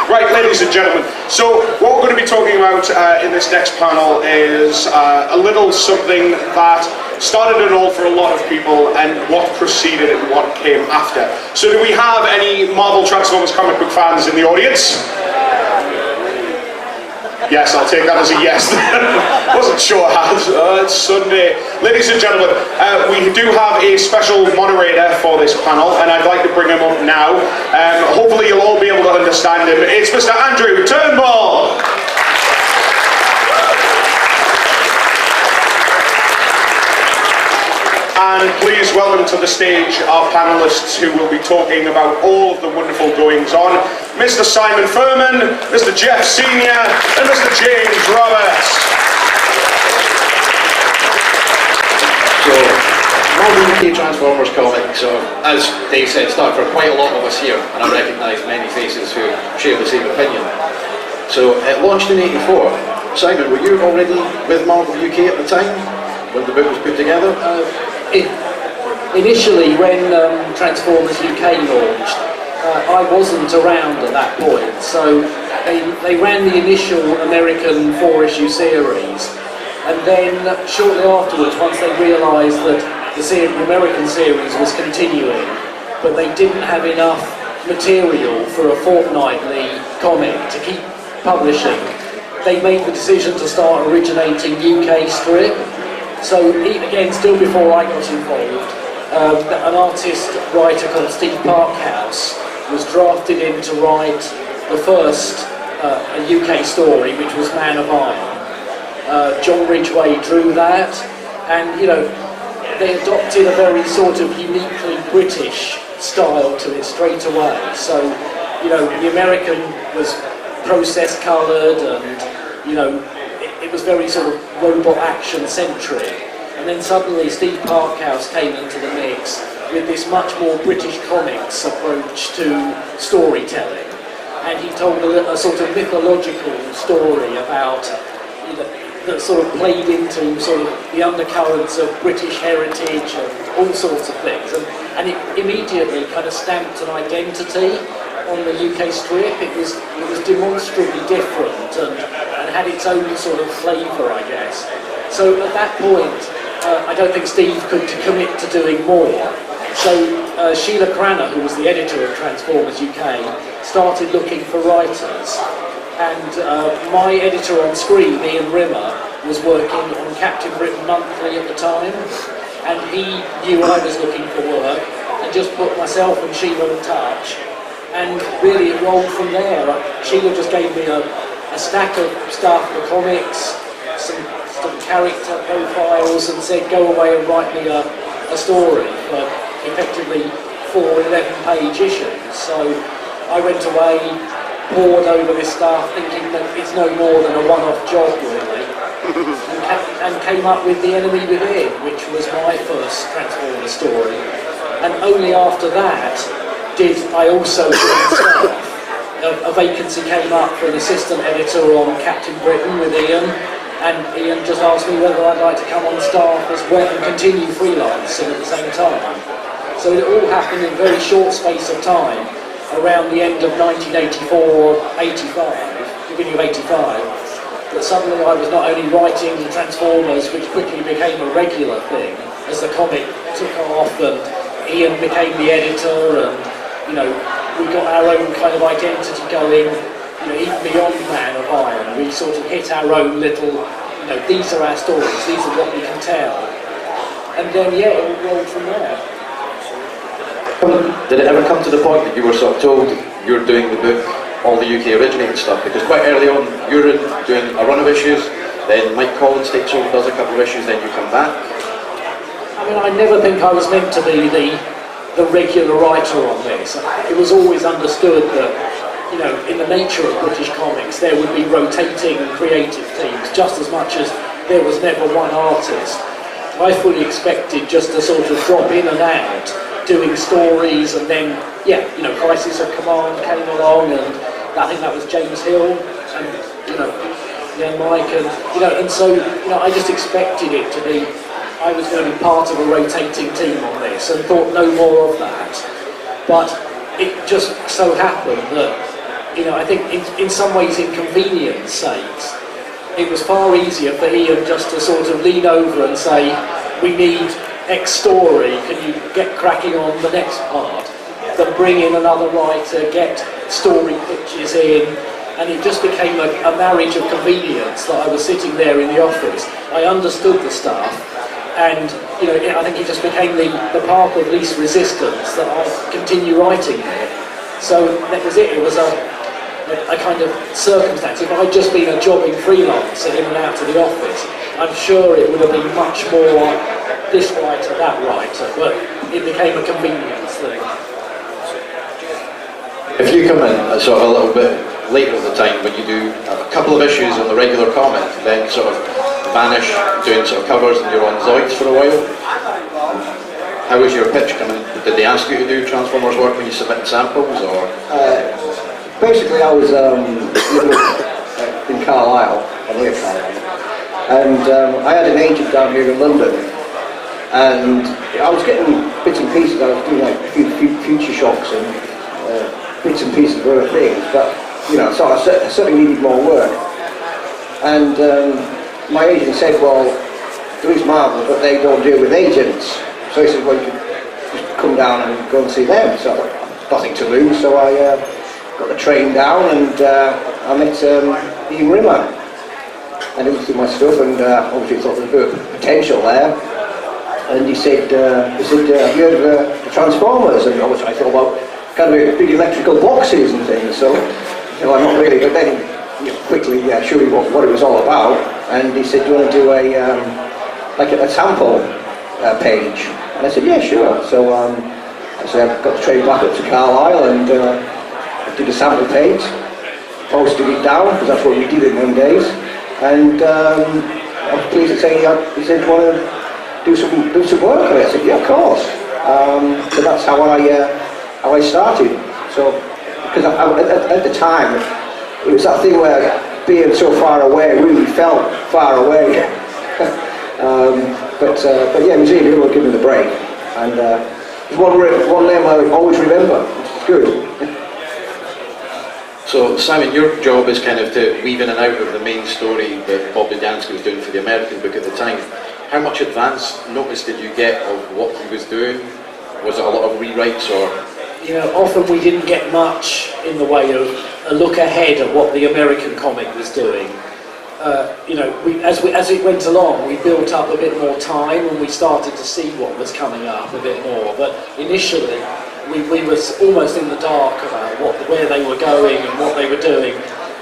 Right, ladies and gentlemen, so what we're going to be talking about in this next panel is a little something that started it all for a lot of people and what preceded and what came after. So do we have any Marvel Transformers comic book fans in the audience? Yes, I'll take that as a yes. Wasn't sure how. It's Sunday. Ladies and gentlemen, we do have a special moderator for this panel, and I'd like to bring him up now. Hopefully you'll all be able to understand him. It's Mr. Andrew Turnbull. And please welcome to the stage our panellists who will be talking about all of the wonderful goings on. Mr. Simon Furman, Mr. Jeff Senior, and Mr. James Roberts. So, Marvel UK Transformers comics, as Dave said, started for quite a lot of us here, and I recognise many faces who share the same opinion. So, it launched in '84. Simon, were you already with Marvel UK at the time, when the book was put together? Initially, when Transformers UK launched, I wasn't around at that point, so they ran the initial American 4-issue series, and then shortly afterwards, once they realised that the American series was continuing, but they didn't have enough material for a fortnightly comic to keep publishing, they made the decision to start originating UK strip. So again, still before I got involved, an artist-writer called Steve Parkhouse was drafted in to write the first a UK story, which was Man of Iron. John Ridgway drew that, and they adopted a very sort of uniquely British style to it straight away. So the American was process-coloured, and it was very sort of robot action centric, and then suddenly Steve Parkhouse came into the mix with this much more British comics approach to storytelling, and he told a sort of mythological story about that sort of played into sort of the undercurrents of British heritage and all sorts of things, and it immediately kind of stamped an identity on the UK strip. It was demonstrably different and had its own sort of flavour, I guess. So at that point, I don't think Steve could commit to doing more. So Sheila Cranner, who was the editor of Transformers UK, started looking for writers. And my editor on screen, Ian Rimmer, was working on Captain Britain Monthly at the time. And he knew I was looking for work and just put myself and Sheila in touch. And really it rolled from there. Sheila just gave me a stack of stuff, the comics, some character profiles, and said go away and write me a story for effectively 4 11-page issues. So I went away, pored over this stuff, thinking that it's no more than a one-off job really, and came up with The Enemy Within, which was my first Transformers story. And only after that did I also join staff. A vacancy came up for an assistant editor on Captain Britain with Ian, and Ian just asked me whether I'd like to come on staff as well and continue freelancing at the same time. So it all happened in a very short space of time, around the end of 1984, 85, beginning of 85, that suddenly I was not only writing the Transformers, which quickly became a regular thing as the comic took off, and Ian became the editor, and we got our own kind of identity going, even beyond Man of Iron. We sort of hit our own little, these are our stories, these are what we can tell. And then, it all rolled from there. Did it ever come to the point that you were sort of told you're doing the book, all the UK originated stuff? Because quite early on, you're doing a run of issues, then Mike Collins takes over, does a couple of issues, then you come back. I mean, I never think I was meant to be the regular writer on this. It was always understood that, in the nature of British comics, there would be rotating creative teams, just as much as there was never one artist. I fully expected just to sort of drop in and out, doing stories, and then, Crisis of Command came along, and I think that was James Hill, and, Mike, and so, I just expected it to be, I was going to be part of a rotating team on this, and thought no more of that. But it just so happened that I think in some ways, in convenience sakes, it was far easier for Ian just to sort of lean over and say, we need X story, can you get cracking on the next part, than bring in another writer, get story pitches in, and it just became a marriage of convenience that I was sitting there in the office. I understood the stuff, and I think it just became the path of least resistance that I continue writing there. So that was it. It was a kind of circumstance. If I'd just been a jobbing freelancer in and out of the office, I'm sure it would have been much more this writer, that writer, but it became a convenience thing. If you come in sort of a little bit later at the time, when you do a couple of issues on the regular comic, then sort of vanish doing sort of covers and you're on Zoids for a while, how was your pitch coming? Did they ask you to do Transformers work when you submit samples, or? Basically, I was living in Carlisle, near Carlisle, and I had an agent down here in London, and I was getting bits and pieces. I was doing like a few future shocks and bits and pieces of other things, but so I certainly needed more work. And my agent said, "Well, there is Marvel, but they don't deal with agents." So he said, "Well, you could just come down and go and see them." So I thought, nothing to lose, so I got the train down, and I met Ian Rimmer, and he looked at my stuff, and obviously thought there was a bit of potential there. And he said, "Have you heard of the Transformers?" And obviously I thought about kind of big electrical boxes and things. So I'm not really. But then he quickly showed me what it was all about, and he said, "Do you want to do a sample page?" And I said, "Yeah, sure." So I got the train back up to Carlisle, and I did a sample page, posted it down, because that's what we did in them days, and I was pleased to say he said, "Do you want to do some work on it?" I said, "Yeah, of course." So that's how I started. So, because at the time, it was that thing where being so far away really felt far away. But yeah, it was really good giving the break, and one name I always remember, which is good. So Simon, your job is kind of to weave in and out of the main story that Bob Budiansky was doing for the American book at the time. How much advance notice did you get of what he was doing? Was it a lot of rewrites, or? Often we didn't get much in the way of a look ahead at what the American comic was doing. As it went along, we built up a bit more time, and we started to see what was coming up a bit more. But initially, we were almost in the dark about where they were going and what they were doing,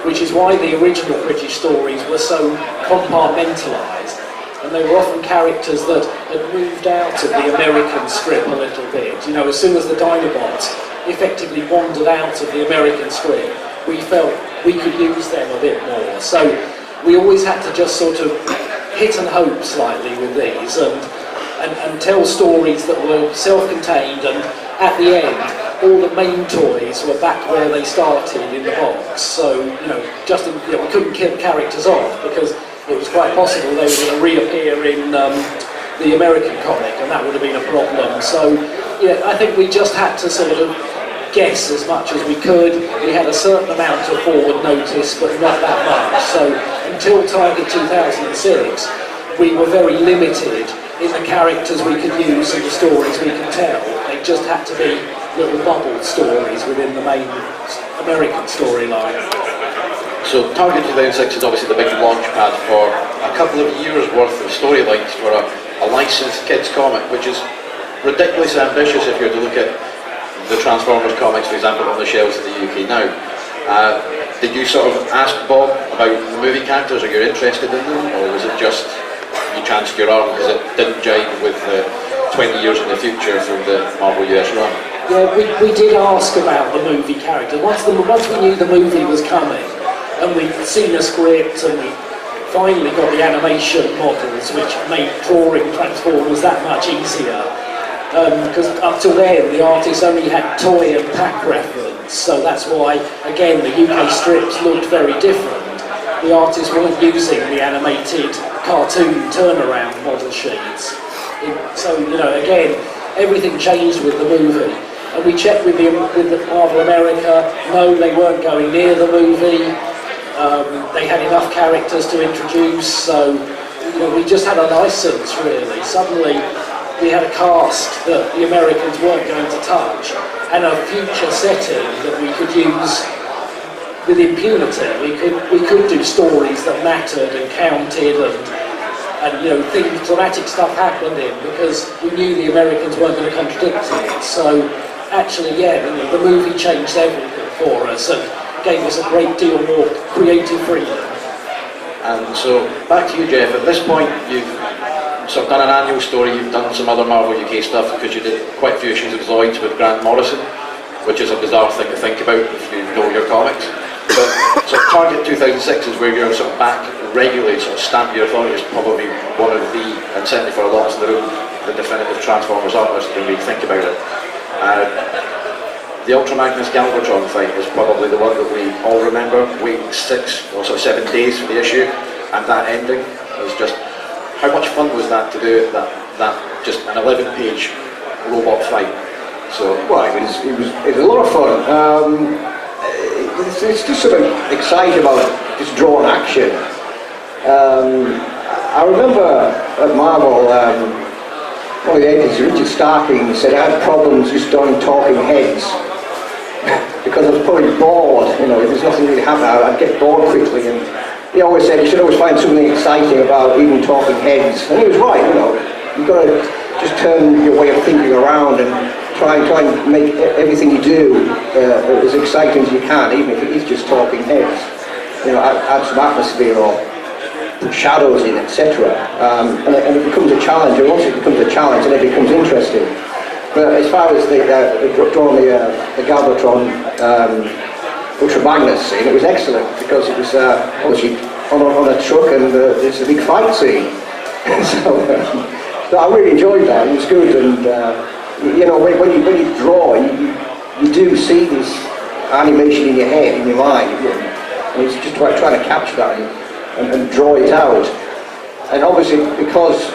which is why the original British stories were so compartmentalised, and they were often characters that had moved out of the American strip a little bit. As soon as the Dinobots effectively wandered out of the American strip, we felt we could use them a bit more. So we always had to just sort of hit and hope slightly with these, and tell stories that were self-contained, and at the end, all the main toys were back where they started in the box. So, we couldn't kill characters off, because it was quite possible they were going to reappear in the American comic, and that would have been a problem. So, I think we just had to sort of guess as much as we could. We had a certain amount of forward notice, but not that much. So, until Target 2006, we were very limited in the characters we could use and the stories we could tell. They just had to be little bubble stories within the main American storyline. So Target 2006 is obviously the big launch pad for a couple of years worth of storylines for a licensed kids comic, which is ridiculously ambitious if you're to look at the Transformers comics, for example, on the shelves in the UK now. Did you sort of ask Bob about the movie characters? Are you interested in them, or was it just you chanced your arm because it didn't jive with 20 years in the future from the Marvel US run? Yeah, we did ask about the movie character. Once we knew the movie was coming, and we'd seen a script, and we finally got the animation models, which made drawing Transformers that much easier. Because up till then, the artists only had toy and pack reference, so that's why, again, the UK strips looked very different. The artists weren't using the animated cartoon turnaround model sheets. So, again, everything changed with the movie. And we checked with the Marvel America, no, they weren't going near the movie. They had enough characters to introduce, so we just had a license really. Suddenly we had a cast that the Americans weren't going to touch, and a future setting that we could use with impunity. We could do stories that mattered and counted, and things, dramatic stuff happened in, because we knew the Americans weren't going to contradict it. So actually, yeah, the movie changed everything for us and gave us a great deal more creative freedom. And so, back to you, Jeff. At this point, you've sort of done an annual story, you've done some other Marvel UK stuff, because you did quite a few issues of Zoids with Grant Morrison, which is a bizarre thing to think about if you know your comics. But so Target 2006 is where you're sort of back regularly, sort of stamp your authority as probably one of the, and certainly for a lot in the room, the definitive Transformers artist when we think about it. The Ultra Magnus Galvatron fight is probably the one that we all remember, waiting 6 or so 7 days for the issue, and that ending was just, how much fun was that to do, that just an 11-page robot fight? So, well, it was a lot of fun. It's just something exciting about just drawn action. I remember at Marvel, one of the editors, Richard Starking, said I had problems just doing talking heads because I was probably bored. If there's nothing really happening, I'd get bored quickly. And he always said you should always find something exciting about even talking heads. And he was right. You've got to just turn your way of thinking around and try and make everything you do as exciting as you can, even if it is just talking heads. Add some atmosphere or put shadows in, etc. And it becomes a challenge, and once it becomes a challenge, then it becomes interesting. But as far as drawing the Galvatron Ultra Magnus scene, it was excellent, because it was obviously on a truck, and there's a big fight scene. So I really enjoyed that. It was good, and when you draw, you do see this animation in your head, in your mind, and it's just about trying to capture that and draw it out. And obviously, because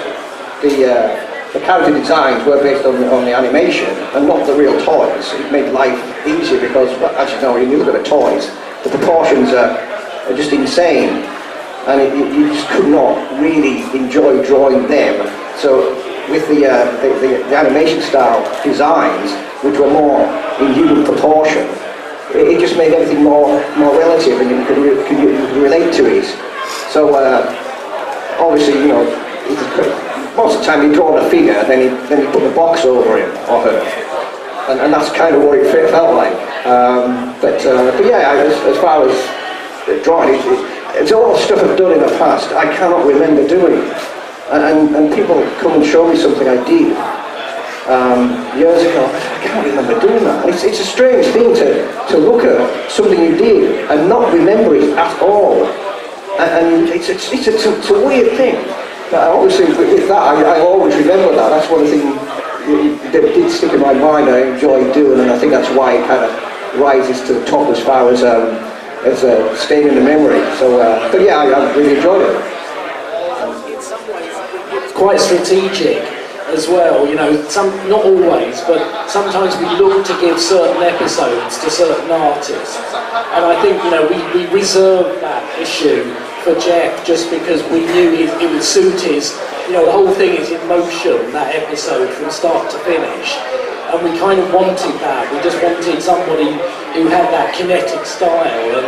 the character designs were based on the animation and not the real toys, it made life easier, because, as you know, when you look at the toys, the proportions are just insane, and you just could not really enjoy drawing them. So with the animation style designs, which were more in human proportion, it just made everything more relative, and you could relate to it. So obviously, most of the time you draw a figure, then you put the box over him or her, and that's kind of what it felt like. But yeah, as far as drawing, it's all stuff I've done in the past I cannot remember doing. And people come and show me something I did years ago. I can't remember doing that. And it's a strange thing to look at something you did and not remember it at all. And it's a weird thing. But obviously, with that, I always remember that. That's one thing that did stick in my mind. I enjoy doing, and I think that's why it kind of rises to the top as far as staying in the memory. So, but yeah, I really enjoyed it. Quite strategic as well, not always, but sometimes we look to give certain episodes to certain artists, and I think we reserved that issue for Jeff just because we knew it would suit his, the whole thing is in motion, that episode from start to finish, and we kind of wanted that. We just wanted somebody who had that kinetic style,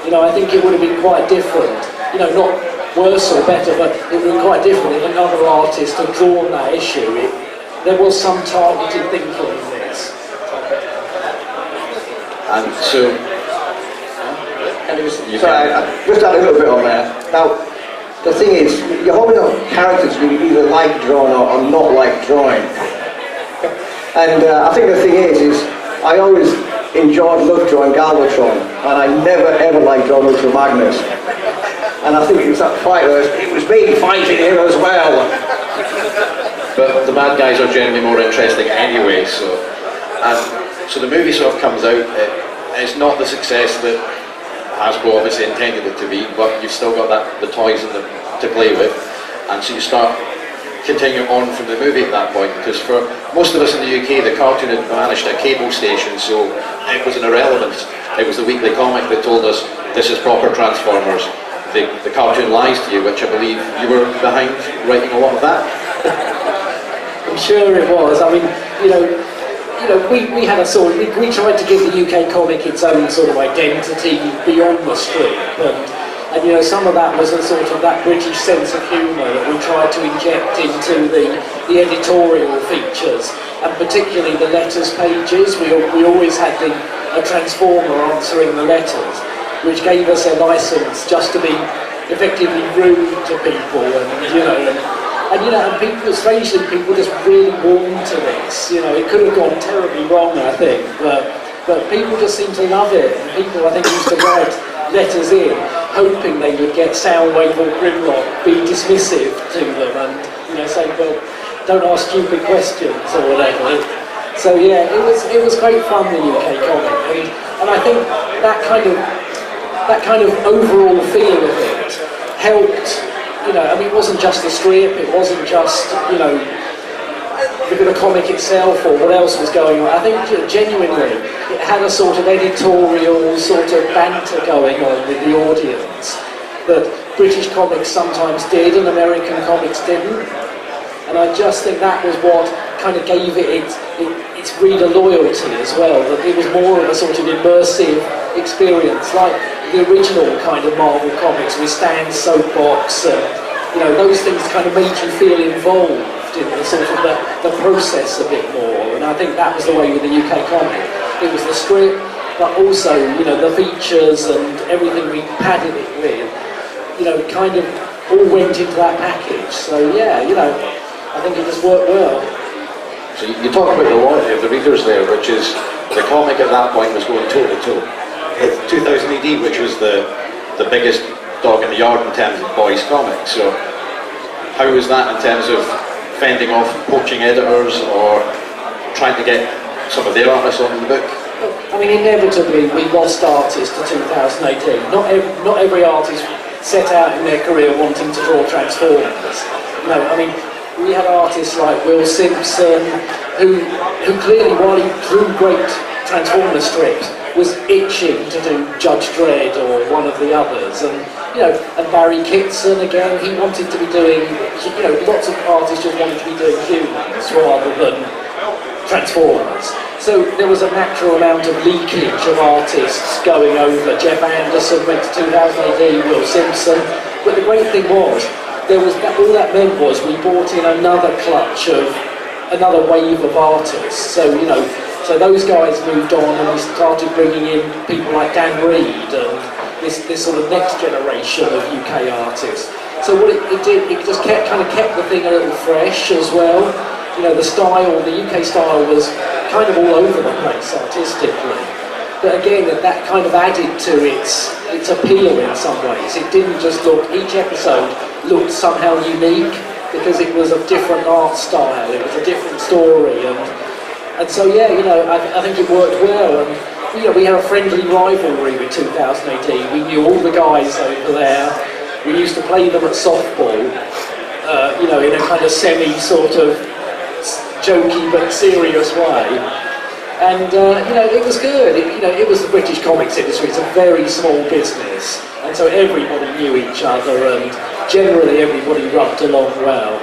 and I think it would have been quite different, not worse or better, but it would be quite different if another artist had drawn that issue. There was some targeted thinking in this. And so, sorry, I just add a little bit on there. Now, the thing is, you're holding up characters you either like drawing or not like drawing. And I think the thing is I always loved drawing Galvatron, and I never ever liked drawing Ultra Magnus. And I think it was that fight, it was me fighting him as well. but the bad guys are generally more interesting anyway, so the movie sort of comes out, it's not the success that Hasbro obviously intended it to be, but you've still got the toys to play with, and so you start continue on from the movie at that point, because for most of us in the UK, the cartoon had vanished at cable station, so it was an irrelevance. It was the weekly comic that told us this is proper Transformers. The cartoon lies to you, which I believe you were behind writing a lot of that. I'm sure it was. I mean, we had a sort of, we tried to give the UK comic its own sort of identity beyond the strip, and some of that was a sort of that British sense of humour that we tried to inject into the editorial features, and particularly the letters pages. We always had a transformer answering the letters, which gave us a license just to be effectively rude to people, and people, strangely, people just really warmed to this. It could have gone terribly wrong, I think, but people just seem to love it. And people, I think, used to write letters in, hoping they would get Soundwave or Grimlock be dismissive to them, and say, well, don't ask stupid questions or whatever. So yeah, it was great fun, the UK comic, and I think that kind of overall feel of it helped. It wasn't just the strip, it wasn't just, the comic itself or what else was going on. I think genuinely it had a sort of editorial sort of banter going on with the audience that British comics sometimes did and American comics didn't. And I just think that was what kind of gave it its reader loyalty as well, that it was more of a sort of immersive experience, like the original kind of Marvel comics with Stan's soapbox, and those things kind of made you feel involved in the sort of the process a bit more. And I think that was the way with the UK comic. It was the strip, but also the features and everything we padded it with. It kind of all went into that package. So yeah, I think it just worked well. So you talk about the loyalty of the readers there, which is the comic at that point was going toe to toe. 2000 AD, which was the biggest dog in the yard in terms of boys comics. So how was that in terms of fending off poaching editors or trying to get some of their artists on the book? I mean, inevitably we lost artists to 2018. Not every artist set out in their career wanting to draw Transformers. We had artists like Will Simpson, who clearly, while he drew great Transformers strips, was itching to do Judge Dredd or one of the others, and Barry Kitson again, he wanted to be doing, lots of artists just wanted to be doing humans rather than Transformers. So there was a natural amount of leakage of artists going over. Jeff Anderson went to 2008, Will Simpson, but the great thing was, all that meant was we brought in another clutch of another wave of artists. So those guys moved on, and we started bringing in people like Dan Reed and this sort of next generation of UK artists. So what it did, it just kept the thing a little fresh as well. The style, the UK style was kind of all over the place artistically. But again, that kind of added to its appeal in some ways. It didn't just look, each episode looked somehow unique because it was a different art style, it was a different story, and so yeah, I think it worked well, and we had a friendly rivalry with 2018. We knew all the guys over there. We used to play them at softball, in a kind of semi sort of jokey but serious way. And it was good. It was the British comics industry. It's a very small business, and so everybody knew each other, and generally everybody rubbed along well.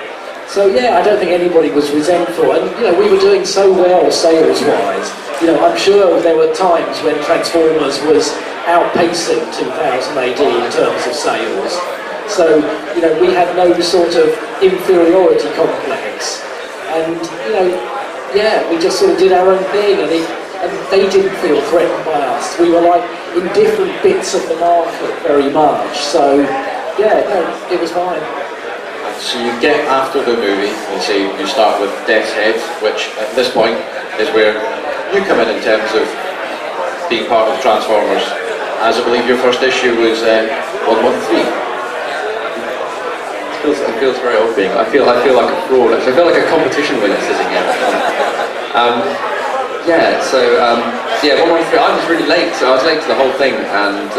So yeah, I don't think anybody was resentful, and we were doing so well sales-wise. I'm sure there were times when Transformers was outpacing 2000 AD in terms of sales. So we had no sort of inferiority complex, and we just sort of did our own thing, and they didn't feel threatened by us. We were like in different bits of the market very much. So yeah, no, it was fine. So you get after the movie, and say you start with Death's Head, which at this point is where you come in terms of being part of Transformers. As I believe your first issue was 113. It feels very odd being. I feel like a fraud. Actually, I feel like a competition winner sitting here. 113. I was really late, so I was late to the whole thing, and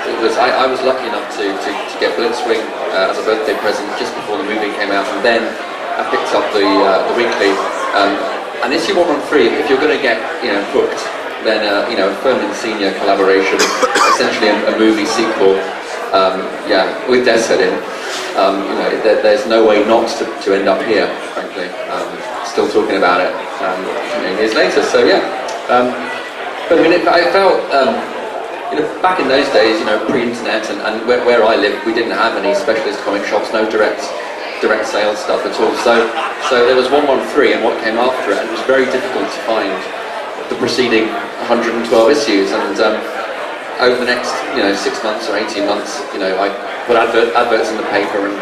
it was because I was lucky enough to get Blitzwing as a birthday present just before the movie came out, and then I picked up the weekly. And issue 113, if you're going to get hooked, then a Furman Senior collaboration, essentially a movie sequel, with Death's Head in. There's no way not to end up here, frankly. Still talking about it years later. So yeah, but I mean, I felt back in those days, pre-internet and where I lived, we didn't have any specialist comic shops, no direct sales stuff at all. So there was 113 and what came after it, and it was very difficult to find the preceding 112 issues. And over the next 6 months or 18 months, I put adverts in the paper and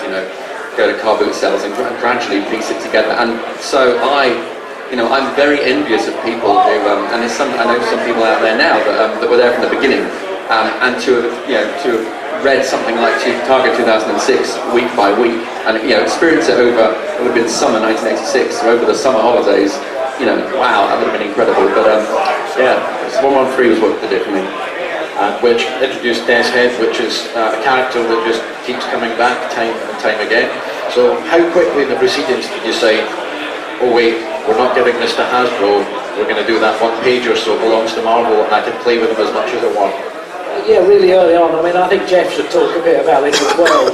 go to car boot sales and gradually piece it together. And so I'm very envious of people who, and I know some people out there now that were there from the beginning, and to have read something like Target 2006 week by week, and experience it over, it would have been summer 1986, so over the summer holidays. Wow, that would have been incredible. But 113 was what did it for me. Which introduced Death's Head, which is a character that just keeps coming back time and time again. So how quickly in the proceedings did you say, oh wait, we're not giving this to Hasbro, we're going to do that one page or so belongs to Marvel and I can play with them as much as I want? Yeah, really early on. I mean, I think Jeff should talk a bit about this as well.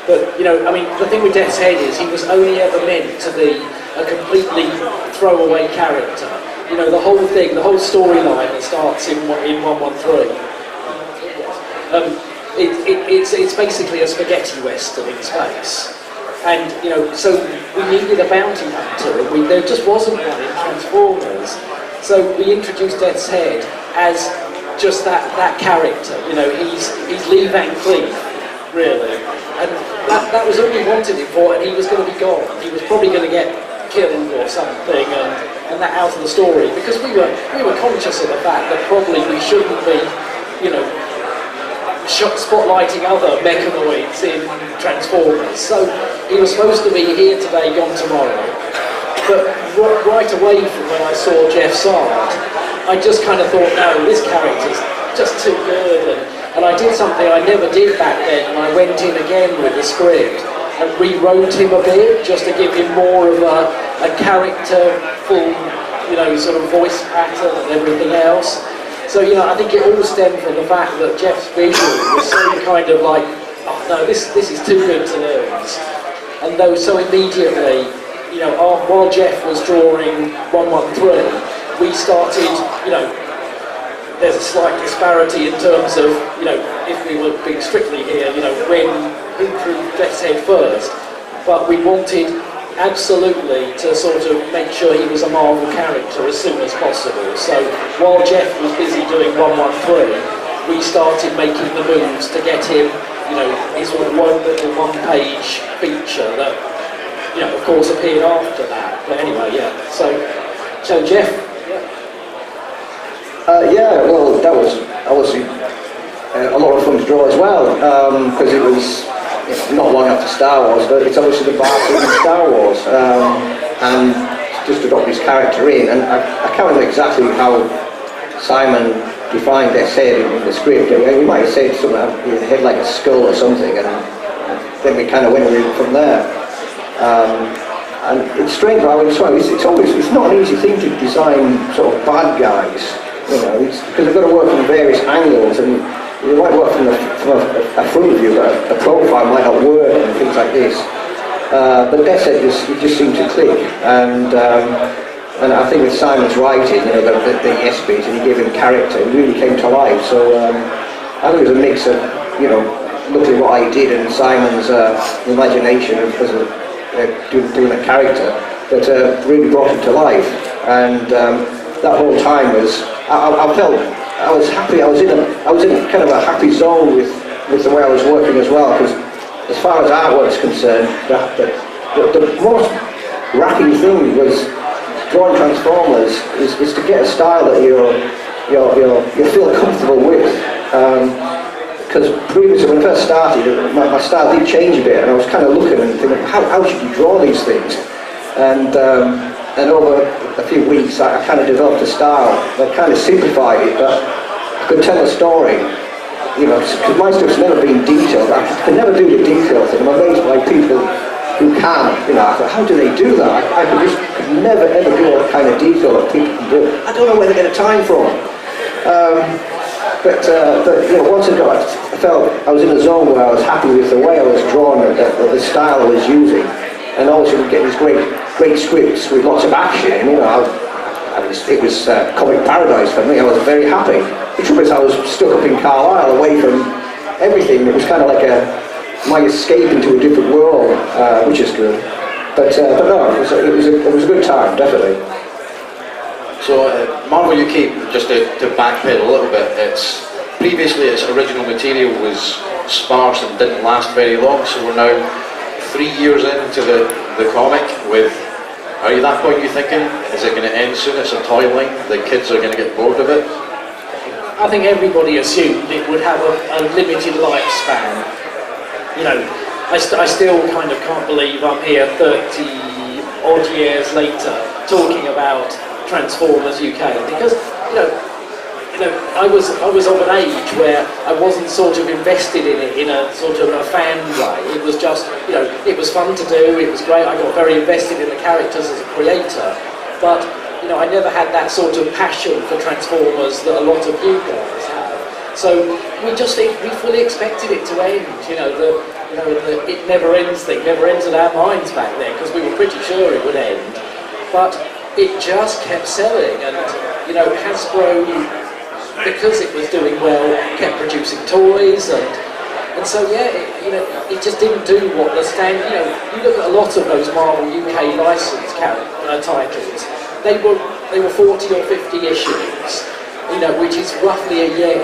But, the thing with Death's Head is he was only ever meant to be a completely throwaway character. The whole thing, the whole storyline that starts in 113, it's basically a spaghetti western in space. And, so we needed a bounty hunter, and there just wasn't one in Transformers. So we introduced Death's Head as just that character. He's Lee Van Cleef, really. And that was all we wanted him for, and he was going to be gone. He was probably going to get killed or something, and that out of the story, because we were conscious of the fact that probably we shouldn't be, spotlighting other mechanoids in Transformers. So he was supposed to be here today, gone tomorrow. But right away from when I saw Jeff Sard, I just kind of thought, no, this character's just too good. And I did something I never did back then, and I went in again with the script and rewrote him a bit, just to give him more of a character-full, sort of voice pattern and everything else. So, I think it all stemmed from the fact that Jeff's vision was so kind of like, oh no, this is too good to lose. And so immediately, while Jeff was drawing 113, we started, there's a slight disparity in terms of, if we were being strictly here, who drew Death's Head first. But we wanted absolutely to sort of make sure he was a Marvel character as soon as possible. So while Jeff was busy doing 113, we started making the moves to get him, his one little one-page feature that, of course appeared after that. But anyway, yeah. So Jeff. Well, that was obviously a lot of fun to draw as well, because it was not long after Star Wars, but it's obviously the Barton in Star Wars, and just to drop his character in, and I can't remember exactly how Simon defined Death's Head in the script. We might have said something about his head like a skull or something, and then we kind of went with it from there. And it's strange, but it's not an easy thing to design sort of bad guys, because they've got to work from various angles, and it might work from a front view, but a profile might not work and things like this. But Death's Head just seemed to click, and I think with Simon's writing, the yes bit, and he gave him character, it really came to life. So I think it was a mix of, looking at what I did and Simon's imagination of doing a character that really brought him to life. And that whole time was, I felt I was happy. I was in kind of a happy zone with the way I was working as well, because as far as artwork's concerned, the most racking thing was drawing Transformers is to get a style that you feel comfortable with. Because previously when I first started, my style did change a bit, and I was kind of looking and thinking, how should you draw these things? And over a few weeks, I kind of developed a style that kind of simplified it, but I could tell a story you know, because my stuff's never been detailed. I can never do the detail thing. I'm amazed by people who can, you know. I thought, how do they do that? I could never ever do all the kind of detail that people can do. I don't know where they get the time from. But you know, once I felt I was in a zone where I was happy with the way I was drawn, the style I was using, and also we get these great scripts with lots of action. You know, it was comic paradise for me. I was very happy. The trouble is, I was stuck up in Carlisle, away from everything. It was kind of like my escape into a different world, which is good. But no, it was a good time, definitely. So Marvel UK, just to backpedal a little bit, previously its original material was sparse and didn't last very long, so we're now 3 years into the comic with, are you at that point you thinking, is it going to end soon, it's a toy line, the kids are going to get bored of it? I think everybody assumed it would have a limited lifespan. You know, I still kind of can't believe I'm here 30 odd years later talking about Transformers UK, because you know I was of an age where I wasn't sort of invested in it in a sort of a fan way. It was just, you know, it was fun to do, it was great, I got very invested in the characters as a creator, but you know, I never had that sort of passion for Transformers that a lot of you guys have. So we fully expected it to end, you know, the it never ends thing never entered our minds back then, because we were pretty sure it would end. But it just kept selling, and you know, Hasbro, because it was doing well, kept producing toys, and so yeah, it just didn't do what the standard. You know, you look at a lot of those Marvel UK licensed titles, they were 40 or 50 issues, you know, which is roughly a year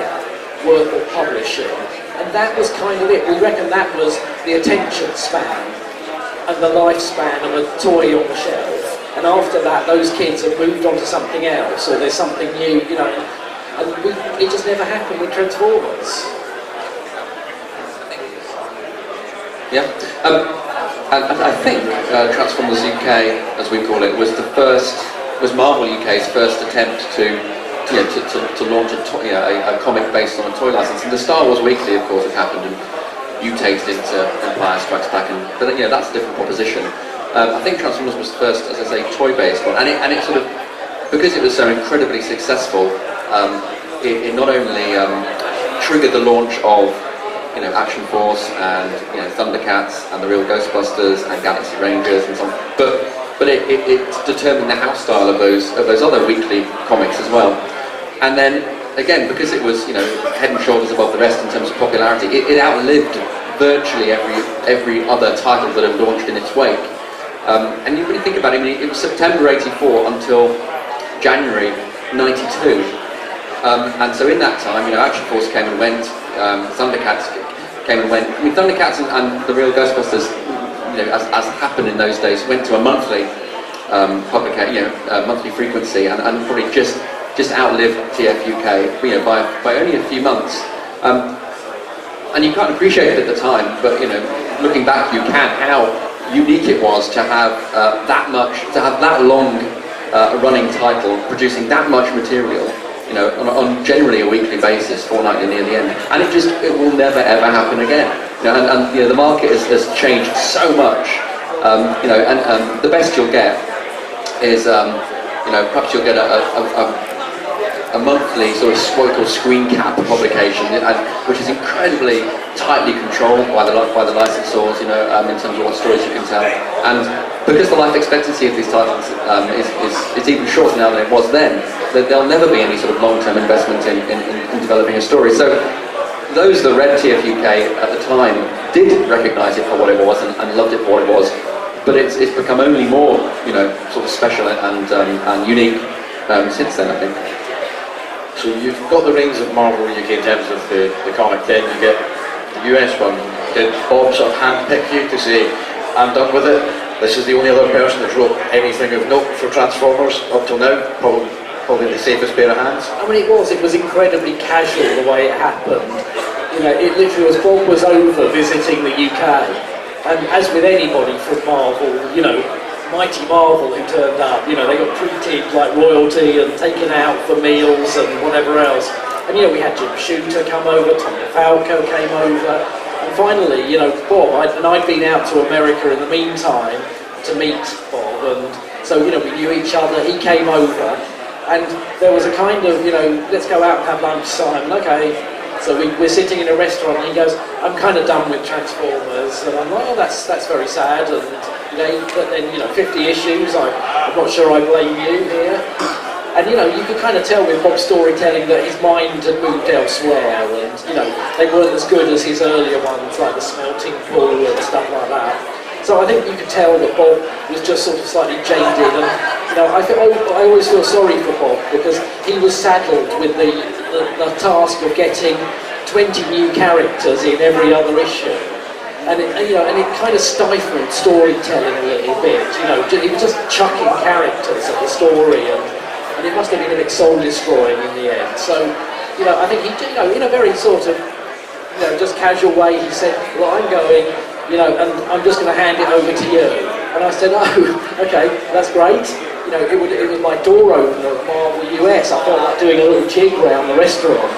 worth of publishing, and that was kind of it. We reckon that was the attention span and the lifespan of a toy on the shelf. And after that, those kids have moved on to something else, or there's something new, you know, and it just never happened with Transformers. Yeah, and I think Transformers UK, as we call it, was Marvel UK's first attempt to launch a comic based on a toy license. And the Star Wars Weekly, of course, had happened, and mutated into Empire Strikes Back, but you know, that's a different proposition. I think Transformers was the first, as I say, toy-based one, and it sort of, because it was so incredibly successful, it not only triggered the launch of, you know, Action Force and, you know, Thundercats and the Real Ghostbusters and Galaxy Rangers and so on, but it determined the house style of those other weekly comics as well. And then again, because it was, you know, head and shoulders above the rest in terms of popularity, it outlived virtually every other title that had launched in its wake. And you really think about it, I mean, it was September '84 until January '92, and so in that time, you know, Action Force came and went, Thundercats came and went. I mean, Thundercats and the Real Ghostbusters, you know, as happened in those days, went to a monthly monthly frequency, and probably just outlived TF UK, you know, by only a few months. And you can't appreciate it at the time, but you know, looking back, you can, how unique it was to have that long running title, producing that much material, you know, on generally a weekly basis, fortnightly near the end, and it will never ever happen again. You know, and you know, the market has changed so much. You know, and the best you'll get is, you know, perhaps you'll get a monthly sort of called screen cap publication, which is incredibly tightly controlled by the licensors, you know, in terms of what stories you can tell. And because the life expectancy of these titles is even shorter now than it was then, that there'll never be any sort of long-term investment in developing a story. So those that read TF UK at the time did recognise it for what it was and loved it for what it was. But it's become only more, you know, sort of special and unique since then, I think. So you've got the reins of Marvel UK in terms of the comic, then you get the US one. Did Bob sort of handpick you to say, I'm done with it, this is the only other person that's wrote anything of note for Transformers up till now? Probably the safest pair of hands? I mean, it was incredibly casual the way it happened. You know, it literally was, Bob was over visiting the UK, and as with anybody from Marvel, you know, Mighty Marvel who turned up, you know, they got treated like royalty and taken out for meals and whatever else. And you know, we had Jim Shooter come over, Tom DeFalco came over, and finally, you know, Bob, I'd been out to America in the meantime to meet Bob, and so, you know, we knew each other. He came over, and there was a kind of, you know, let's go out and have lunch, Simon. Okay. So we're sitting in a restaurant, and he goes, I'm kind of done with Transformers, and I'm like, oh, that's very sad, and you know, but then, you know, 50 issues, I'm not sure I blame you here. And you know, you could kind of tell with Bob's storytelling that his mind had moved elsewhere, and you know, they weren't as good as his earlier ones, like the Smelting Pool and stuff like that. So I think you could tell that Bob was just sort of slightly jaded, and you know, I always feel sorry for Bob because he was saddled with the task of getting 20 new characters in every other issue, and it kind of stifled storytelling a little bit. You know, he was just chucking characters at the story, and it must have been a bit soul destroying in the end. So, you know, I think he, you know, in a very sort of, you know, just casual way, he said, well, I'm going, you know, and I'm just going to hand it over to you. And I said, oh, okay, that's great. You know, it was my door opener at Marvel US. I felt like doing a little jig around the restaurant.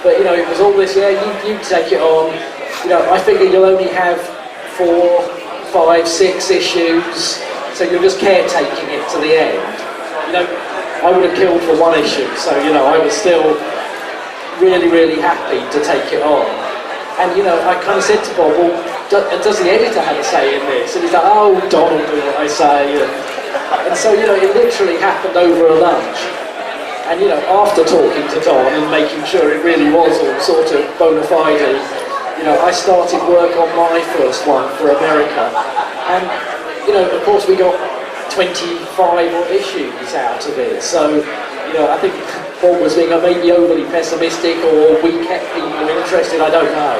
But, you know, it was all this, yeah, you take it on. You know, I figure you'll only have 4, 5, 6 issues, so you're just caretaking it to the end. You know, I would have killed for 1 issue, so, you know, I was still really, really happy to take it on. And, you know, I kind of said to Bob, well, does the editor have a say in this? And he's like, oh, Don will do what I say. And so, you know, it literally happened over a lunch. And, you know, after talking to Don and making sure it really was all sort of bona fide, you know, I started work on my first one for America. And, you know, of course we got 25 odd issues out of it. So, you know, I think Bob was being maybe overly pessimistic, or we kept people interested, I don't know.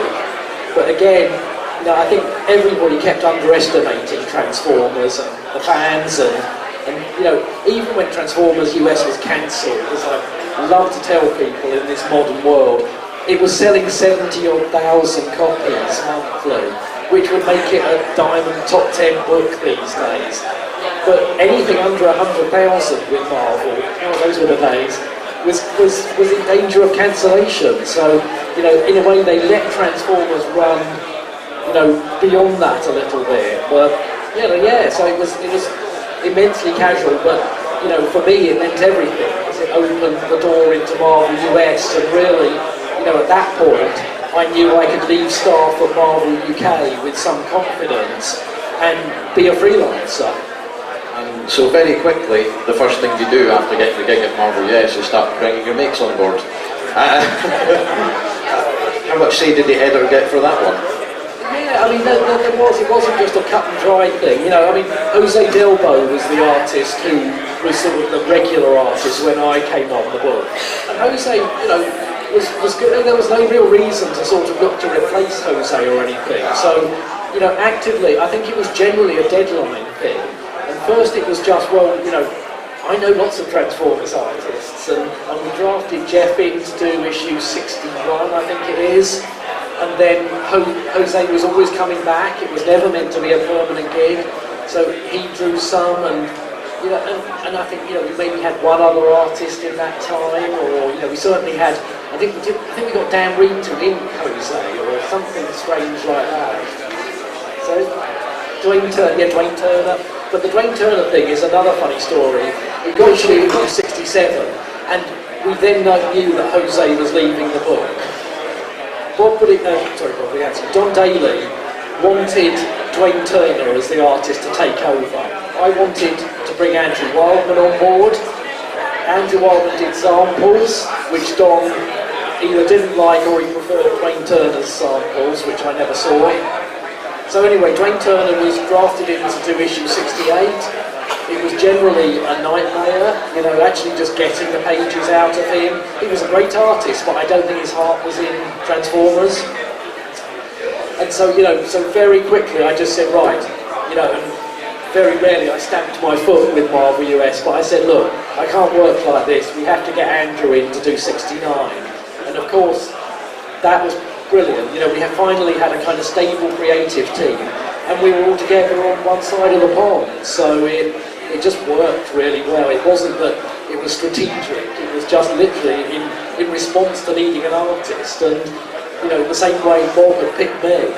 But again, you know, I think everybody kept underestimating Transformers and the fans, and you know, even when Transformers US was cancelled, as I love to tell people in this modern world, it was selling 70,000 copies monthly, which would make it a diamond top 10 book these days. But anything under 100,000 with Marvel, oh, those were the days, was in danger of cancellation. So, you know, in a way they let Transformers run, you know, beyond that a little bit. But yeah, so it was immensely casual, but you know, for me it meant everything, because it opened the door into Marvel US, and really, you know, at that point I knew I could leave staff at Marvel UK with some confidence and be a freelancer. So very quickly, the first thing you do after getting the gig at Marvel US is start bringing your mates on board. How much say did the editor get for that one? Yeah, I mean, it wasn't just a cut and dry thing. You know, I mean, Jose Delbo was the artist who was sort of the regular artist when I came on the book. And Jose, you know, was good. There was no real reason to sort of look to replace Jose or anything. So, you know, actively, I think it was generally a deadline thing. And first it was just, well, you know, I know lots of Transformers artists, and we drafted Jeff in to do issue 61, I think it is. And then Jose was always coming back. It was never meant to be a permanent gig, so he drew some, and you know, and I think, you know, we maybe had one other artist in that time, or you know, we certainly had. I think we got Dan Reed to ink Jose, or something strange like that. So Dwayne Turner. But the Dwayne Turner thing is another funny story. We got to issue 67, and we then knew that Jose was leaving the book. Don Daly wanted Dwayne Turner as the artist to take over. I wanted to bring Andrew Wildman on board. Andrew Wildman did samples, which Don either didn't like or he preferred Dwayne Turner's samples, which I never saw. So anyway, Dwayne Turner was drafted in to do issue 68. It was generally a nightmare, you know, actually just getting the pages out of him. He was a great artist, but I don't think his heart was in Transformers. And so, you know, so very quickly I just said, right, you know, and very rarely I stamped my foot with Marvel US, but I said, look, I can't work like this. We have to get Andrew in to do 69. And of course, that was brilliant. You know, we have finally had a kind of stable creative team, and we were all together on one side of the pond. So it it just worked really well. It wasn't that it was strategic, it was just literally in response to needing an artist. And you know, the same way Bob had picked me,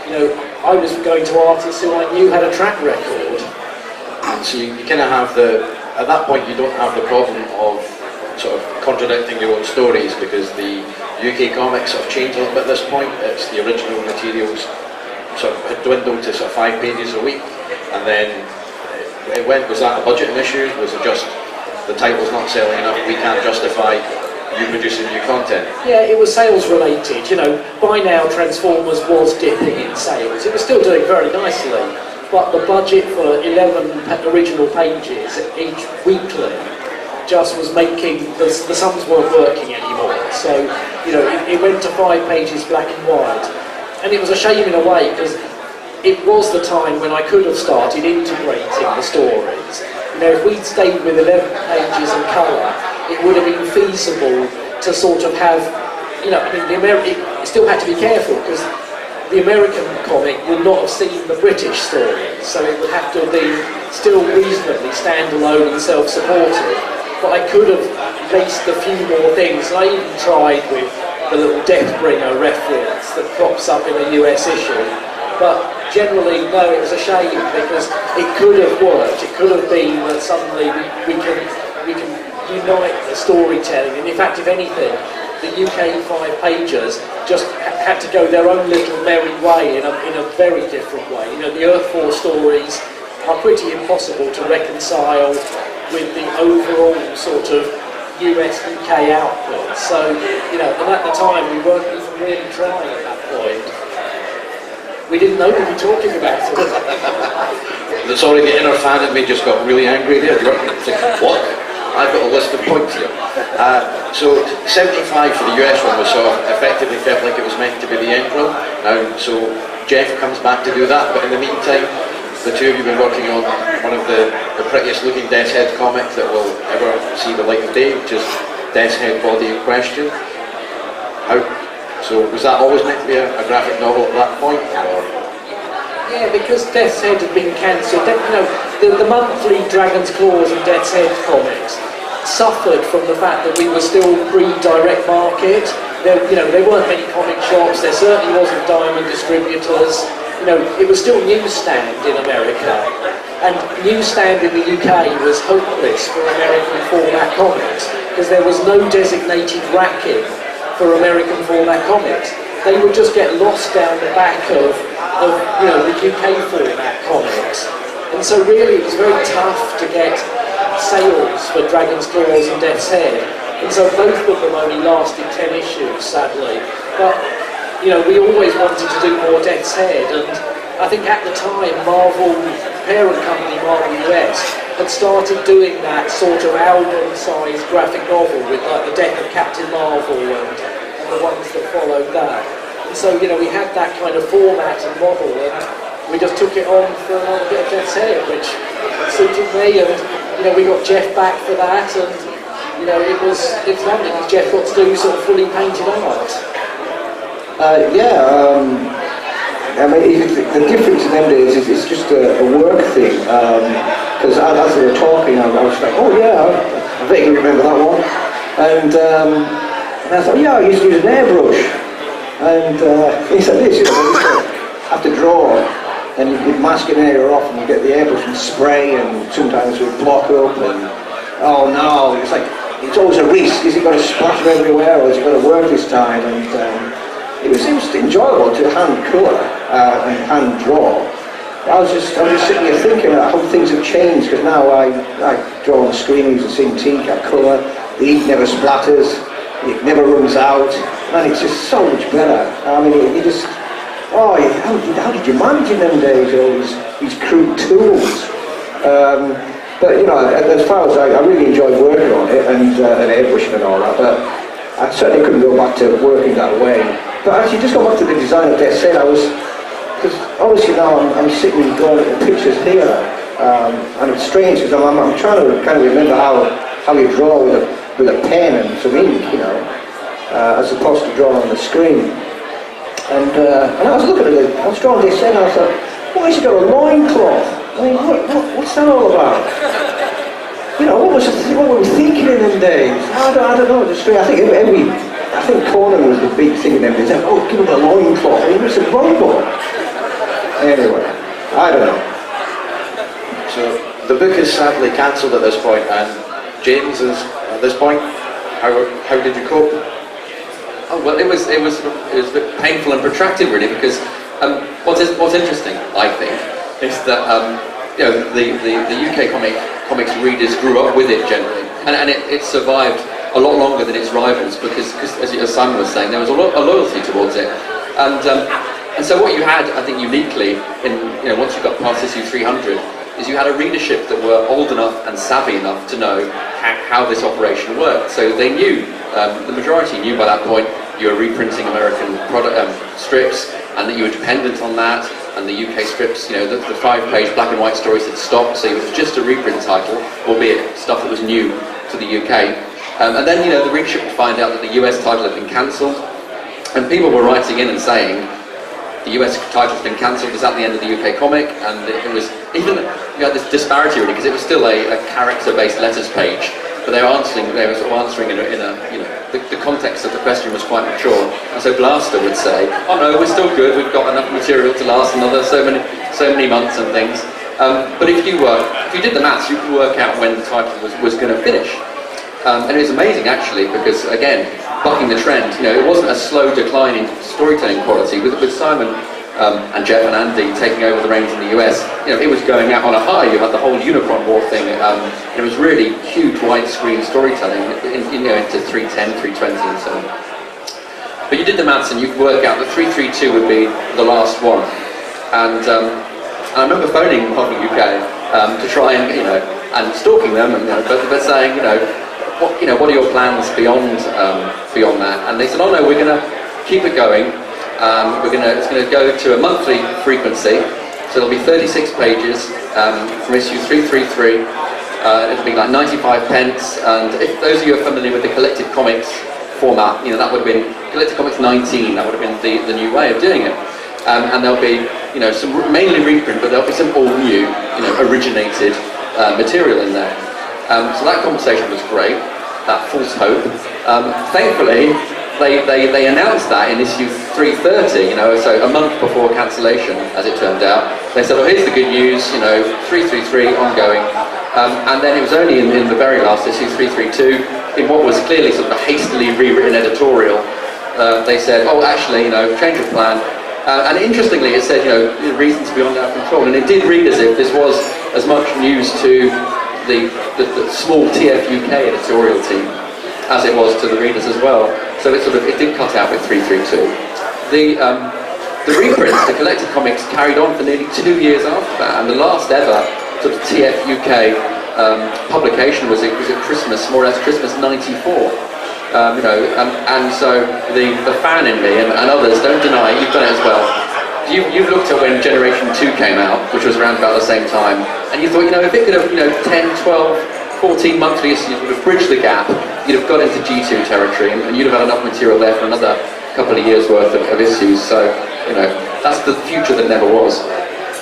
you know, I was going to artists who I knew had a track record. So you kind of have at that point you don't have the problem of sort of contradicting your own stories, because the UK comics sort of changed a little bit at this point. It's the original materials sort of had dwindled to sort of 5 pages a week, and then was that a budgeting issue? Was it just the title's not selling enough, we can't justify you producing new content? Yeah, it was sales related. You know, by now Transformers was dipping in sales. It was still doing very nicely, but the budget for 11 original pages each weekly just was making, the sums weren't working anymore. So, you know, it went to 5 pages black and white. And it was a shame in a way, because it was the time when I could have started integrating the stories. You know, if we'd stayed with 11 pages in colour, it would have been feasible to sort of have, you know, I mean, it still had to be careful, because the American comic would not have seen the British stories, so it would have to have been still reasonably standalone and self-supportive. But I could have laced a few more things. I even tried with the little Deathbringer reference that crops up in a US issue. But generally, no, it was a shame, because it could have worked. It could have been that suddenly we can unite the storytelling. And in fact, if anything, the UK 5 pages just had to go their own little merry way in a very different way. You know, the Earth 4 stories are pretty impossible to reconcile with the overall sort of US-UK output. So, you know, and at the time we weren't even really trying at that point. We didn't know we were talking about it. Sorry, the inner fan in me just got really angry there. What? I've got a list of points here. So 75 for the US one was sort of effectively felt like it was meant to be the end run. Now, so Jeff comes back to do that, but in the meantime, the two of you have been working on one of the prettiest looking Death's Head comics that will ever see the light of day, which is Death's Head Body in Question. So was that always meant to be a graphic novel at that point? Or? Yeah, because Death's Head had been cancelled. You know, the monthly Dragon's Claws and Death's Head comics suffered from the fact that we were still pre-direct market. There weren't many comic shops. There certainly wasn't Diamond distributors. You know, it was still newsstand in America, and newsstand in the UK was hopeless for American format comics, because there was no designated racking for American format comics. They would just get lost down the back of you know, the UK format comics. And so really it was very tough to get sales for Dragon's Claws and Death's Head. And so both of them only lasted 10 issues, sadly. But, you know, we always wanted to do more Death's Head, and I think at the time Marvel, parent company Marvel US, had started doing that sort of album-sized graphic novel with like the Death of Captain Marvel and the ones that followed that. And so, you know, we had that kind of format and model, and we just took it on for another bit of Death's Head, which suited me, and, you know, we got Jeff back for that, and, you know, it was lovely, because Jeff got to do sort of fully painted art. I mean, the difference in them days is it's just a work thing. Because as they were talking, I was like, oh yeah, I vaguely remember that one. And I thought, yeah, I used to use an airbrush. And he said this, you know, you used to have to draw, and you'd mask an area off, and you get the airbrush and spray, and sometimes it would block up, and oh no, it's always a risk. Is it going to splatter everywhere, or is it going to work this time? And it was enjoyable to hand colour and hand draw. I was just sitting here thinking about how things have changed, because now I draw on the screen using Cintiq, I colour, the ink never splatters, it never runs out, and it's just so much better. I mean, you just, how did you manage in them days, all these crude tools? But you know, as far as I really enjoyed working on it, and airbrushing and all that, but I certainly couldn't go back to working that way. But actually, just going back to the design of Death's Head, because obviously now I'm sitting and drawing at the pictures here, and it's strange because I'm trying to kind of remember how you draw with a pen and some ink, you know, as opposed to drawing on the screen. And I was looking at it, I was drawing Death's Head, and I thought, why has he got a loincloth? I mean, what's that all about? You know, what were we thinking in them days? I don't know. I think Conan was the big thing in them days. Oh, give him a loincloth. He was a robot. Anyway, I don't know. So the book is sadly cancelled at this point, and James is at this point. How did you cope? Oh, well, it was a bit painful and protracted, really, because what's interesting, I think, is that you know, the UK comics readers grew up with it generally, and it survived a lot longer than its rivals because as Simon was saying, there was a loyalty towards it, and so what you had, I think, uniquely once you got past issue 300, is you had a readership that were old enough and savvy enough to know how this operation worked. So they knew, the majority knew by that point, you were reprinting American strips, and that you were dependent on that, and the UK strips, the 5-page black and white stories had stopped, so it was just a reprint title, albeit stuff that was new to the UK. And then, the readership would find out that the US title had been cancelled, and people were writing in and saying, the US title's been cancelled, is that the end of the UK comic? And it was even, you had this disparity really, because it was still a character-based letters page, but they were answering in the context of the question was quite mature. And so Blaster would say, oh no, we're still good, we've got enough material to last another so many months and things. But if you did the maths, you could work out when the title was going to finish. And it was amazing actually, because again, bucking the trend, it wasn't a slow decline in storytelling quality. With Simon and Jeff and Andy taking over the reins in the US, it was going out on a high. You had the whole Unicron War thing. It was really huge widescreen storytelling into 310, 320 and so on. But you did the maths and you could work out that 332 would be the last one. And I remember phoning Public UK to try and, and stalking them, but saying, what are your plans beyond that? And they said, oh no, we're going to keep it going. It's going to go to a monthly frequency. So there'll be 36 pages from issue 333. It'll be like 95 pence. And if those of you are familiar with the Collected Comics format, that would have been Collected Comics 19. That would have been the new way of doing it. And there'll be some mainly reprint, but there'll be some all new originated material in there. So that conversation was great, that false hope. Thankfully, they announced that in issue 330, so a month before cancellation, as it turned out. They said, oh, here's the good news, 333, ongoing. And then it was only in the very last issue, 332, in what was clearly sort of a hastily rewritten editorial, they said, oh, actually, change of plan. And interestingly, it said, reasons beyond our control. And it did read as if this was as much news to the small TF UK editorial team as it was to the readers as well. So it did cut out with 332. The reprints, the collected comics, carried on for nearly 2 years after that, and the last ever sort of TF UK publication was at Christmas, more or less Christmas '94. And so the fan in me and others don't deny you've done it as well. You've looked at when Generation 2 came out, which was around about the same time, and you thought, if it could have, 10, 12, 14 monthly issues would have bridged the gap, you'd have got into G2 territory, and you'd have had enough material there for another couple of years worth of issues. So, that's the future that never was.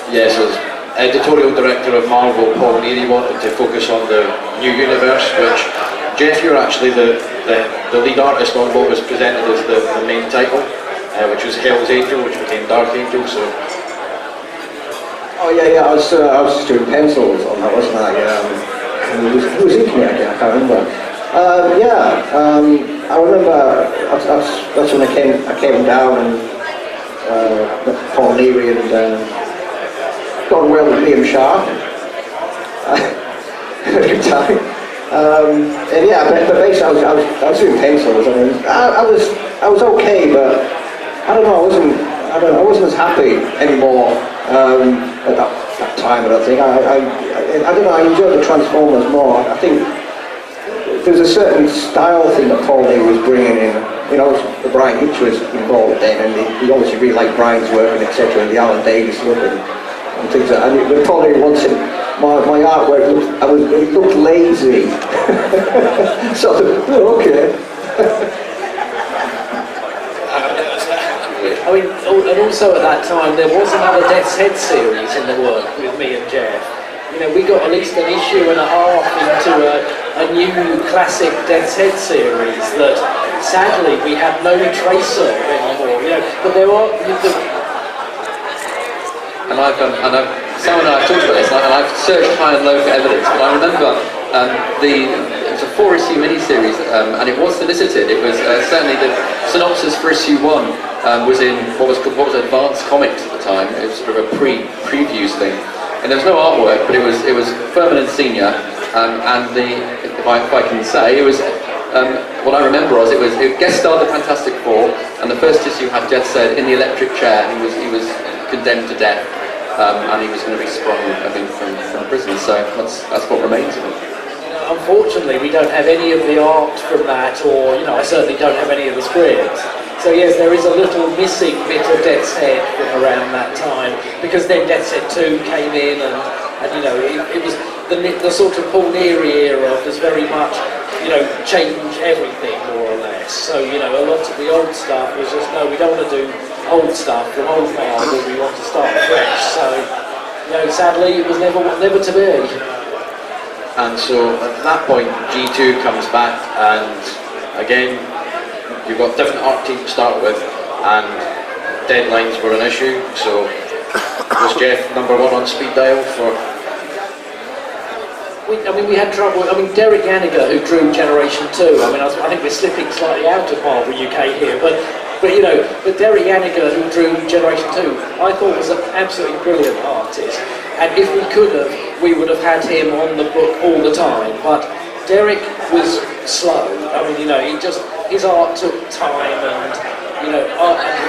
Yes, as editorial director of Marvel, Paul Neary wanted to focus on the new universe, which, Jeff, you're actually the lead artist on what was presented as the main title. Which was Hell's Angel, which became Dark Angel. So. Oh yeah, I was just doing pencils on that, wasn't I? Who was inking it again? I can't remember. I remember that's when I came down and met Paul Neary and got on well with Liam Sharp. Good time. But basically I was doing pencils. I mean, I was okay, but. I wasn't as happy anymore at that time. I don't think. I don't know. I enjoyed the Transformers more. I think there's a certain style thing that Paul Neary was bringing in. The Brian Hitch was involved then, and he obviously really liked Brian's work and etc. And the Alan Davis look and things like that. And when Paul Neary once said my artwork looked lazy. So okay. really. I mean, and also at that time there was another Death's Head series in the work with me and Jeff. You know, we got at least an issue and a half into a new classic Death's Head series that sadly we have no trace of anymore. You know, but there are. And Sam and I have talked about this, and I've searched high and low for evidence, but I remember it was a 4-issue miniseries, and it was solicited. It was certainly the synopsis for issue 1 was in what was Advanced Comics at the time. It was sort of a previews thing, and there was no artwork, but it was Furman and Senior, and if I can say, it was. What I remember was it guest starred the Fantastic Four, and the first issue had Jeff said in the electric chair he was condemned to death, and he was going to be sprung, I think, from prison. So that's what remains of it. Unfortunately, we don't have any of the art from that, or I certainly don't have any of the scripts. So yes, there is a little missing bit of Death's Head from around that time, because then Death's Head 2 came in, and it was the sort of Paul Neary era was very much change everything more or less. So a lot of the old stuff was just no, we don't want to do old stuff from old Marvel, we want to start fresh. So sadly, it was never to be. And so at that point, G2 comes back, and again, you've got different art team to start with, and deadlines were an issue. So was Jeff number 1 on speed dial for? We had trouble. Derek Yaniger, who drew Generation 2. I think we're slipping slightly out of Marvel UK here, but Derek Yaniger, who drew Generation 2, I thought was an absolutely brilliant artist. And if we could have, we would have had him on the book all the time. But Derek was slow. His art took time, and the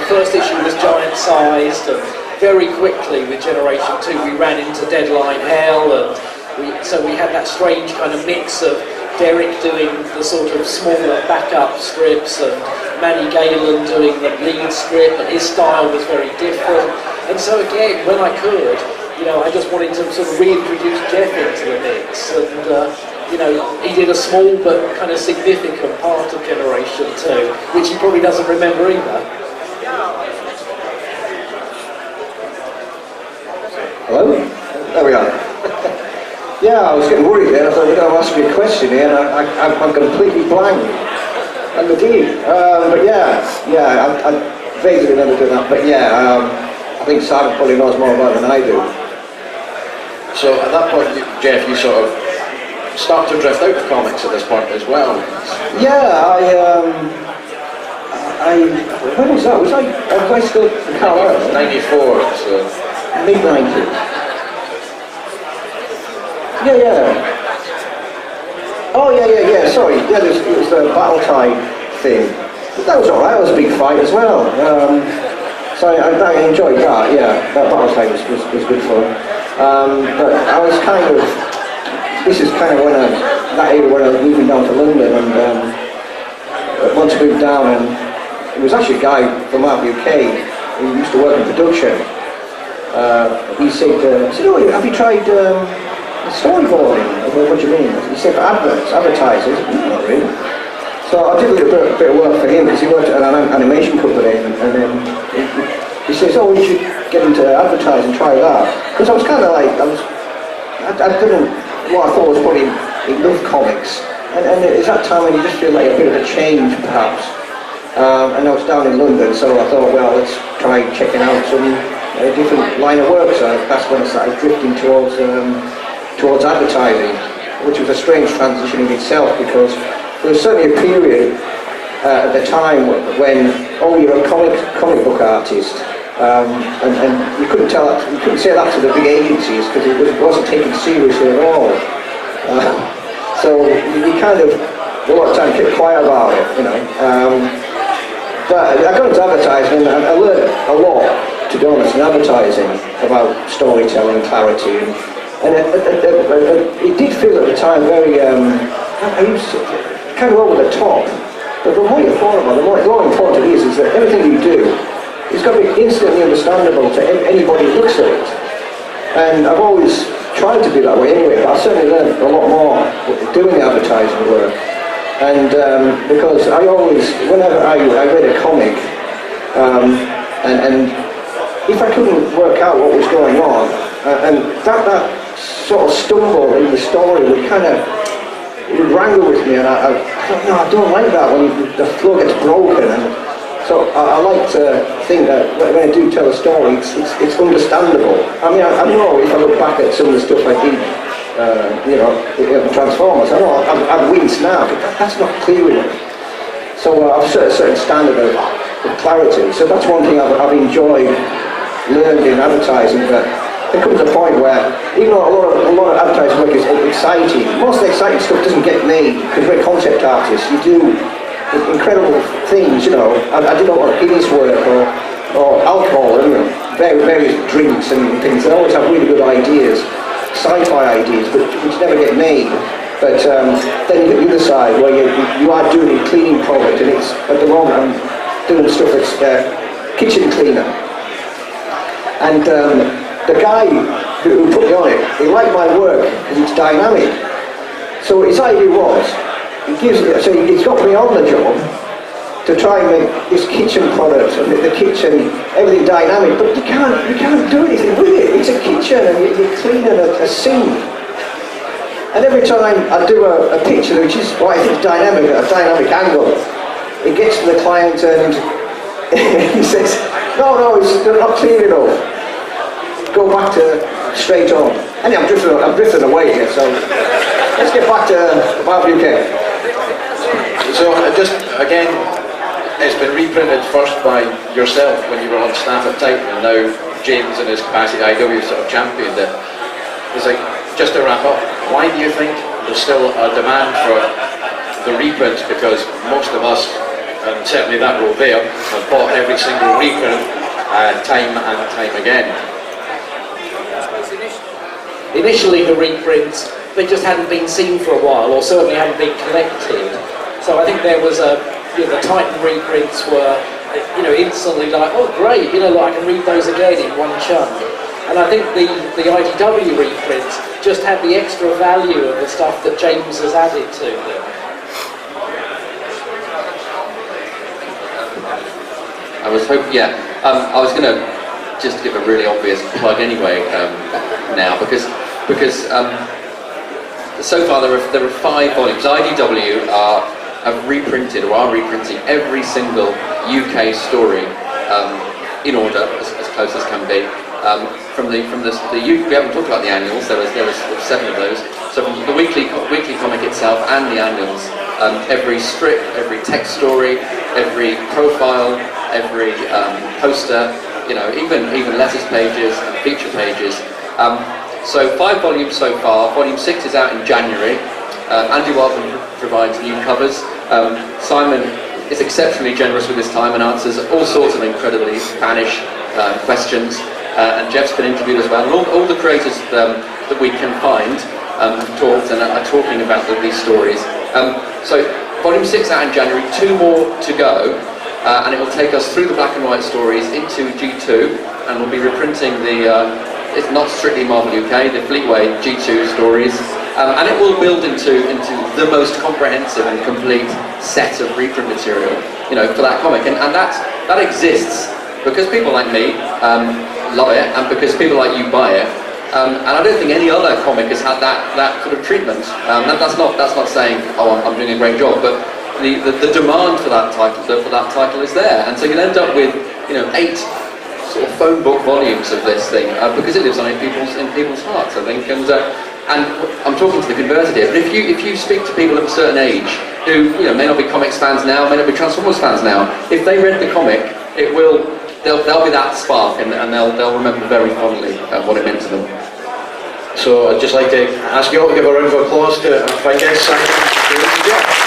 first issue was giant-sized, and very quickly with Generation 2 we ran into deadline hell, and so we had that strange kind of mix of Derek doing the sort of smaller backup strips and Manny Galen doing the lead strip, and his style was very different. And so again, when I could, I just wanted to sort of reintroduce Jeff into the mix, and he did a small but kind of significant part of Generation 2, which he probably doesn't remember either. Hello? There we are. Yeah, I was getting worried there. I thought, I'll ask you a question here, and I'm completely blank. And I did. But I vaguely remember doing that. But I think Simon probably knows more about it than I do. So at that point, Jeff, you sort of start to drift out of comics at this point as well. Yeah, when was that? Was I still in Carlisle? 94, so mid-90s. Oh, yeah, sorry. Yeah, it was the Battle Tide thing. But that was alright, it was a big fight as well. So I enjoyed that, yeah. That Battle Tide was good fun. But I was this is kind of that era when I was moving down to London, and once I moved down, and it was actually a guy from Marvel UK who used to work in production. He said, have you tried storyboarding? What do you mean? He said for advertisers. Not really. So I did a little bit of work for him, because he worked at an animation company, and then he says, oh, you should get into advertising, try that. Because I was kind of like, I didn't, what I thought was probably enough comics. And it's that time when you just feel like a bit of a change, perhaps. And I was down in London, so I thought, well, let's try checking out some different line of work. So that's when I started drifting towards advertising, which was a strange transition in itself, because there was certainly a period at the time when you're a comic book artist, and you couldn't say that to the big agencies, because it wasn't taken seriously at all. So you kind of a lot of time kept quiet about it, But I got into advertising, and I learned a lot, to be honest, in advertising about storytelling, clarity, and it did feel at the time very, kind of over the top. But the more you thought about it, the more important it is that everything you do, it's got to be instantly understandable to anybody who looks at it. And I've always tried to be that way anyway, but I certainly learned a lot more doing the advertising work. And because I always, whenever I read a comic, and if I couldn't work out what was going on, and that sort of stumble in the story would kind of wrangle with me, and I thought, no, I don't like that when the flow gets broken. And so I like to think that when I do tell a story, it's understandable. I mean, I know if I look back at some of the stuff I did, Transformers, I know I'd wince now, but that's not clear enough. So I've set a certain standard of clarity. So that's one thing I've enjoyed learned in advertising, that there comes a point where, even though a lot of advertising work is exciting, most of the exciting stuff doesn't get made because we're concept artists. You do incredible things, you know. I did a lot of Guinness work or alcohol, you know, various drinks and things. They always have really good ideas, sci-fi ideas, but which never get made. But then you get the other side where you are doing a cleaning product, and it's, at the moment I'm doing stuff that's kitchen cleaner. And the guy who put me on it, he liked my work because it's dynamic. So his idea was, he's got me on the job to try and make this kitchen product and the kitchen, everything dynamic, but you can't do anything with it. It's a kitchen and you're cleaning a sink. And every time I do a picture which is what I think is dynamic, at a dynamic angle, it gets to the client and he says, no, they're not clean enough. Go back to straight on. Anyway, I'm drifting away here, so let's get back to about UK. So just again, it's been reprinted first by yourself when you were on staff at Titan, and now James in his capacity IW sort of championed it. It's like, just to wrap up, why do you think there's still a demand for the reprints? Because most of us, and certainly that row there, have bought every single reprint time and time again. Initially the reprints, they just hadn't been seen for a while, or certainly hadn't been collected. So I think there was the Titan reprints were, instantly like, oh great, I can read those again in one chunk. And I think the IDW reprints just had the extra value of the stuff that James has added to them. I was hoping, I was going to just give a really obvious plug anyway now, because so far there are 5 volumes. IDW have reprinted or are reprinting every single UK story in order, as close as can be. From the we haven't talked about the annuals. There was 7 of those. So from the weekly comic itself and the annuals, every strip, every text story, every profile, every poster, even letters pages and feature pages. So 5 volumes so far. Volume 6 is out in January. Andy Wildman provides new covers. Simon is exceptionally generous with his time and answers all sorts of incredibly Spanish questions. And Jeff's been interviewed as well. And all the creators that we can find have talked and are talking about these stories. So volume 6 out in January, 2 more to go. And it will take us through the black and white stories into G2, and we'll be reprinting it's not strictly Marvel UK, the Fleetway G2 stories, and it will build into the most comprehensive and complete set of reprint material, for that comic, and that exists because people like me love it, and because people like you buy it, and I don't think any other comic has had that sort of treatment. That's not saying, oh, I'm doing a great job, but the demand for that title is there, and so you'll end up with 8 sort of phone book volumes of this thing because it lives on in people's hearts, I think. And I'm talking to the converted here, but if you speak to people of a certain age who may not be comics fans now, may not be Transformers fans now, if they read the comic, there'll be that spark, and they'll remember very fondly what it meant to them. So I'd just like to ask you all to give a round of applause to our fine guest, Simon.